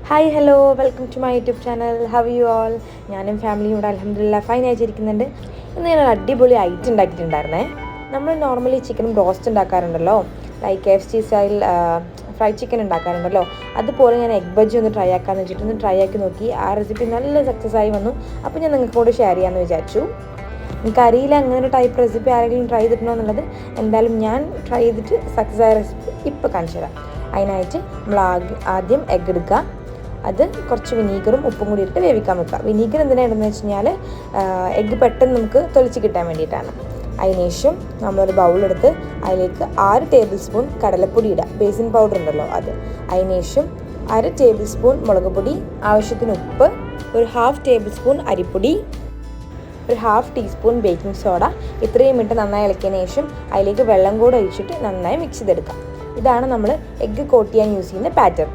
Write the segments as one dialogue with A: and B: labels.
A: Hi hello welcome to my YouTube channel. How you all? ഞാനും ഫാമിലിയും ഇവിടെ അൽഹംദുലില്ലാ ഫൈൻ ആയിട്ടിരിക്കുന്നുണ്ട്. ഇന്ന് ഞാൻ അടിപൊളി ഐറ്റം ഉണ്ടാക്കിയിട്ടുണ്ടായിരുന്നേ. നമ്മൾ നോർമലി ചിക്കൻ ബ്രോസ്റ്റ് ഉണ്ടാക്കാറുണ്ടല്ലോ, like KFC style fried chicken ഉണ്ടാക്കാറുണ്ടല്ലോ, അതുപോലെ ഞാൻ എഗ് ബജ്ജി ഒന്ന് ട്രൈ ആക്കാമെന്ന് വെച്ചിട്ടൊന്ന് ട്രൈ ആക്കി നോക്കി. ആ റെസിപ്പി നല്ല സക്സസ് ആയി വന്നു. അപ്പോൾ ഞാൻ നിങ്ങൾക്ക് കൂടെ ഷെയർ ചെയ്യാമെന്ന് വിചാരിച്ചു. എനിക്കറിയില്ല അങ്ങനെ ഒരു ടൈപ്പ് റെസിപ്പി ആരെങ്കിലും ട്രൈ ചെയ്തിട്ടുണ്ടോ എന്നുള്ളത്. എന്തായാലും ഞാൻ ട്രൈ ചെയ്തിട്ട് സക്സസ് ആയ റെസിപ്പി ഇപ്പോൾ കാണിച്ചു തരാം. അതിനായിട്ട് നമ്മൾ ആദ്യം എഗ്ഗ് എടുക്കുക. അത് കുറച്ച് വിനീഗറും ഉപ്പും കൂടി ഇട്ട് വേവിക്കാൻ വെക്കുക. വിനീഗർ എന്തിനാണെന്ന് വെച്ച് കഴിഞ്ഞാൽ എഗ്ഗ് പെട്ടെന്ന് നമുക്ക് തൊലിച്ച് കിട്ടാൻ വേണ്ടിയിട്ടാണ്. അതിനുശേഷം നമ്മളൊരു ബൗളെടുത്ത് അതിലേക്ക് 6 ടേബിൾ സ്പൂൺ കടലപ്പൊടി ഇടുക, ബേസിൻ പൗഡർ ഉണ്ടല്ലോ അത്. അതിനുശേഷം 1/2 ടേബിൾ സ്പൂൺ മുളക് പൊടി, ആവശ്യത്തിന് ഉപ്പ്, ഒരു 1/2 ടേബിൾ സ്പൂൺ അരിപ്പൊടി, ഒരു 1/2 ടീസ്പൂൺ ബേക്കിംഗ് സോഡ. ഇത്രയും ഇട്ട് നന്നായി ഇളക്കിയതിന് ശേഷം അതിലേക്ക് വെള്ളം കൂടെ ഒഴിച്ചിട്ട് നന്നായി മിക്സ് ചെയ്തെടുക്കാം. ഇതാണ് നമ്മൾ എഗ്ഗ് കോട്ട് ചെയ്യാൻ യൂസ് ചെയ്യുന്ന ബാറ്റർ.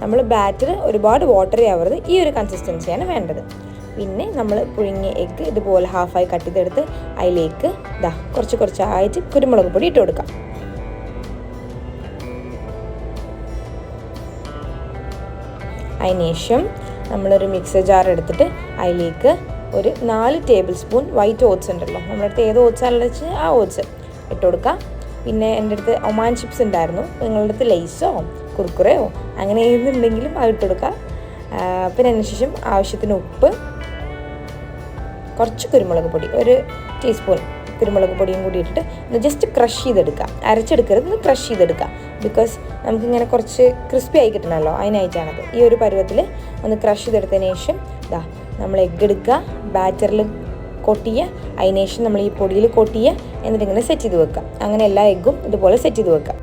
A: നമ്മൾ ബാറ്റർ ഒരുപാട് വാട്ടറി ആവരുത്, ഈ ഒരു കൺസിസ്റ്റൻസിയാണ് വേണ്ടത്. പിന്നെ നമ്മൾ പുഴുങ്ങിയ എഗ്ഗ് ഇതുപോലെ ഹാഫായി കട്ട് ചെയ്തെടുത്ത് അതിലേക്ക് കുറച്ചായിട്ട് കുരുമുളക് പൊടി ഇട്ട് കൊടുക്കാം. അതിനുശേഷം നമ്മളൊരു മിക്സർ ജാർ എടുത്തിട്ട് അതിലേക്ക് ഒരു 4 ടേബിൾ സ്പൂൺ വൈറ്റ് ഓട്സ് ഉണ്ടല്ലോ, നമ്മുടെ അടുത്ത് ഏത് ഓട്സാണെന്ന് വെച്ചാൽ ആ ഓട്സ് ഇട്ട് കൊടുക്കാം. പിന്നെ എൻ്റെ അടുത്ത് ഒമാൻ ചിപ്സ് ഉണ്ടായിരുന്നു, നിങ്ങളുടെ അടുത്ത് ലേസോ കുർക്കുറയോ അങ്ങനെ ഏതുണ്ടെങ്കിലും അത് ഇട്ട് കൊടുക്കുക. പിന്നെ അതിനുശേഷം ആവശ്യത്തിന് ഉപ്പ്, കുറച്ച് കുരുമുളക് പൊടി, ഒരു ടീസ്പൂൺ കുരുമുളക് പൊടിയും കൂടി ഇട്ടിട്ട് ഒന്ന് ജസ്റ്റ് ക്രഷ് ചെയ്തെടുക്കുക. അരച്ചെടുക്കരുത്, ഒന്ന് ക്രഷ് ചെയ്തെടുക്കുക. ബിക്കോസ് നമുക്കിങ്ങനെ കുറച്ച് ക്രിസ്പി ആയി കിട്ടണമല്ലോ, അതിനായിട്ടാണത്. ഈ ഒരു പരുവത്തിൽ ഒന്ന് ക്രഷ് ചെയ്തെടുത്തതിന് ശേഷം നമ്മൾ എഗ്ഗ് എടുക്കുക, ബാറ്ററിൽ കോട്ട് ചെയ്യുക. അതിനുശേഷം നമ്മൾ ഈ പൊടിയിൽ കോട്ട് ചെയ്യുക, എന്നിട്ട് ഇങ്ങനെ സെറ്റ് ചെയ്ത് വെക്കുക. അങ്ങനെ എല്ലാ എഗ്ഗും ഇതുപോലെ സെറ്റ് ചെയ്ത് വെക്കുക.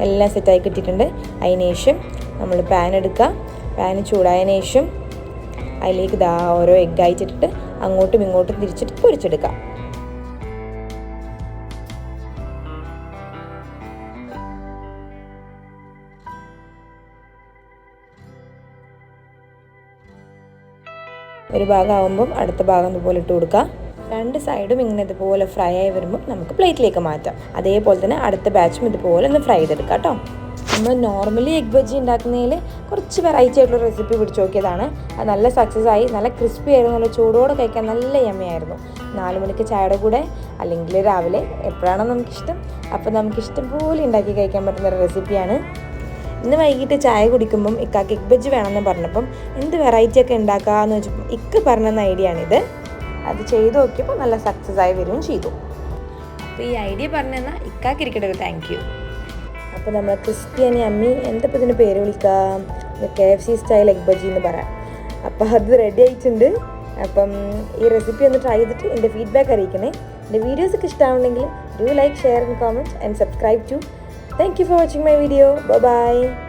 A: എല്ലാം സെറ്റായി കിട്ടിയിട്ടുണ്ട്. അതിനുശേഷം നമ്മൾ പാൻ എടുക്കുക. പാൻ ചൂടായതിനു ശേഷം അതിലേക്ക് ഓരോ എഗ്ഗ് അയച്ചിട്ടിട്ട് അങ്ങോട്ടും ഇങ്ങോട്ടും തിരിച്ചിട്ട് പൊരിച്ചെടുക്കുക. ഒരു ഭാഗം ആകുമ്പം അടുത്ത ഭാഗം ഇതുപോലെ ഇട്ട് കൊടുക്കുക. 2 സൈഡും ഇങ്ങനെ ഇതുപോലെ ഫ്രൈ ആയി വരുമ്പോൾ നമുക്ക് പ്ലേറ്റിലേക്ക് മാറ്റാം. അതേപോലെ തന്നെ അടുത്ത ബാച്ചും ഇതുപോലെ ഒന്ന് ഫ്രൈ ചെയ്തെടുക്കാം കേട്ടോ. നമ്മൾ നോർമലി എഗ് ബജ്ജി ഉണ്ടാക്കുന്നതിൽ കുറച്ച് വെറൈറ്റി ആയിട്ടുള്ള റെസിപ്പി പിടിച്ച് നോക്കിയതാണ്. അത് നല്ല സക്സസ് ആയി, നല്ല ക്രിസ്പി ആയിരുന്നു, നല്ല ചൂടോടെ കഴിക്കാൻ നല്ല യമ്മയായിരുന്നു. 4 മണിക്ക് ചായയുടെ കൂടെ അല്ലെങ്കിൽ രാവിലെ എപ്പോഴാണോ നമുക്കിഷ്ടം അപ്പോൾ നമുക്കിഷ്ടം പോലെ ഉണ്ടാക്കി കഴിക്കാൻ പറ്റുന്ന ഒരു റെസിപ്പിയാണ്. ഇന്ന് വൈകിട്ട് ചായ കുടിക്കുമ്പം ഇക്കാക്ക് എഗ് ബജ്ജി വേണമെന്ന് പറഞ്ഞപ്പം എന്ത് വെറൈറ്റി ഒക്കെ ഉണ്ടാക്കാമെന്ന് വെച്ചപ്പോൾ ഇക്ക പറഞ്ഞ ഐഡിയ ആണിത്. അത് ചെയ്ത് നോക്കിയപ്പോൾ നല്ല സക്സസ് ആയി വരികയും ചെയ്തു. അപ്പോൾ ഈ ഐഡിയ പറഞ്ഞു തന്നാൽ ഇക്കാക്ക് ഇരിക്കട്ടെ ഒരു താങ്ക് യു. അപ്പോൾ നമ്മൾ ക്രിസ്പി ആൻഡ് യമ്മി എന്താ ഇതിന് പേര് വിളിക്കാം, KFC സ്റ്റൈൽ എഗ് ബജ്ജി എന്ന് പറയാം. അപ്പോൾ അത് റെഡി ആയിട്ടുണ്ട്. അപ്പം ഈ റെസിപ്പി ഒന്ന് ട്രൈ ചെയ്തിട്ട് എൻ്റെ ഫീഡ്ബാക്ക് അറിയിക്കണേ. എൻ്റെ വീഡിയോസൊക്കെ ഇഷ്ടമാണെങ്കിൽ do like, share and comment and subscribe too. Thank you for watching my video. Bye bye.